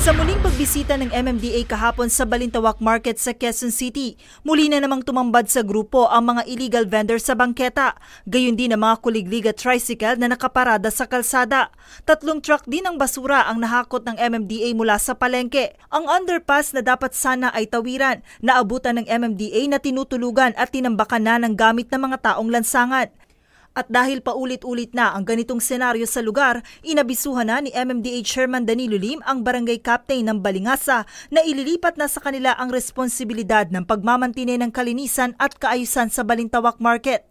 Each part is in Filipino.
Sa muling pagbisita ng MMDA kahapon sa Balintawak Market sa Quezon City, muli na namang tumambad sa grupo ang mga illegal vendor sa bangketa, gayon din ang mga kuliglig at tricycle na nakaparada sa kalsada. 3 truck din ng basura ang nahakot ng MMDA mula sa palengke. Ang underpass na dapat sana ay tawiran, naabutan ng MMDA na tinutulugan at tinambakan na ng gamit ng mga taong lansangan. At dahil paulit-ulit na ang ganitong senaryo sa lugar, inabisuhan na ni MMDA Chairman Danilo Lim ang barangay captain ng Balingasa na ililipat na sa kanila ang responsibilidad ng pagmamantine ng kalinisan at kaayusan sa Balintawak Market.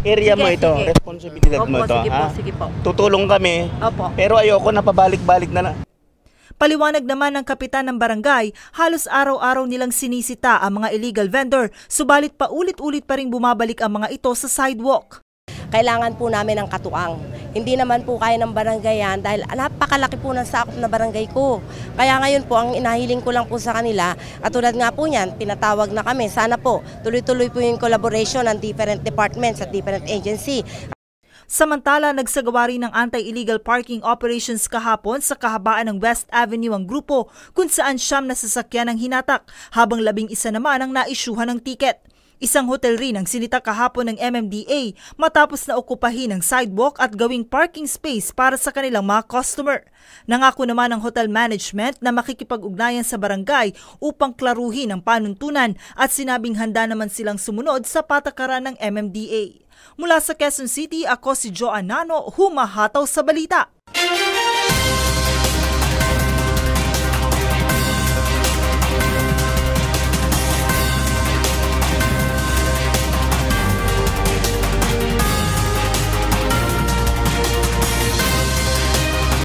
Area mo ito, responsibilidad mo ito. Sige po. Tutulong kami, Opo. pero ayoko na pabalik-balik na. Paliwanag naman ng kapitan ng barangay, halos araw-araw nilang sinisita ang mga illegal vendor, subalit paulit-ulit pa rin bumabalik ang mga ito sa sidewalk. Kailangan po namin ng katuang. Hindi naman po kaya ng barangay yan dahil napakalaki po ng sakop na barangay ko. Kaya ngayon po, ang inahiling ko lang po sa kanila, at tulad nga po niyan, pinatawag na kami. Sana po, tuloy-tuloy po yung collaboration ng different departments at different agency. Samantala, nagsagawa rin ng anti-illegal parking operations kahapon sa kahabaan ng West Avenue ang grupo kung saan 9 na sasakyan ang hinatak, habang 11 naman ang naisyuhan ng tiket. Isang hotel rin ang sinita kahapon ng MMDA matapos na okupahin ang sidewalk at gawing parking space para sa kanilang mga customer. Nangako naman ang hotel management na makikipag-ugnayan sa barangay upang klaruhin ang panuntunan at sinabing handa naman silang sumunod sa patakaran ng MMDA. Mula sa Quezon City, ako si Joanne Nano, humahataw sa balita.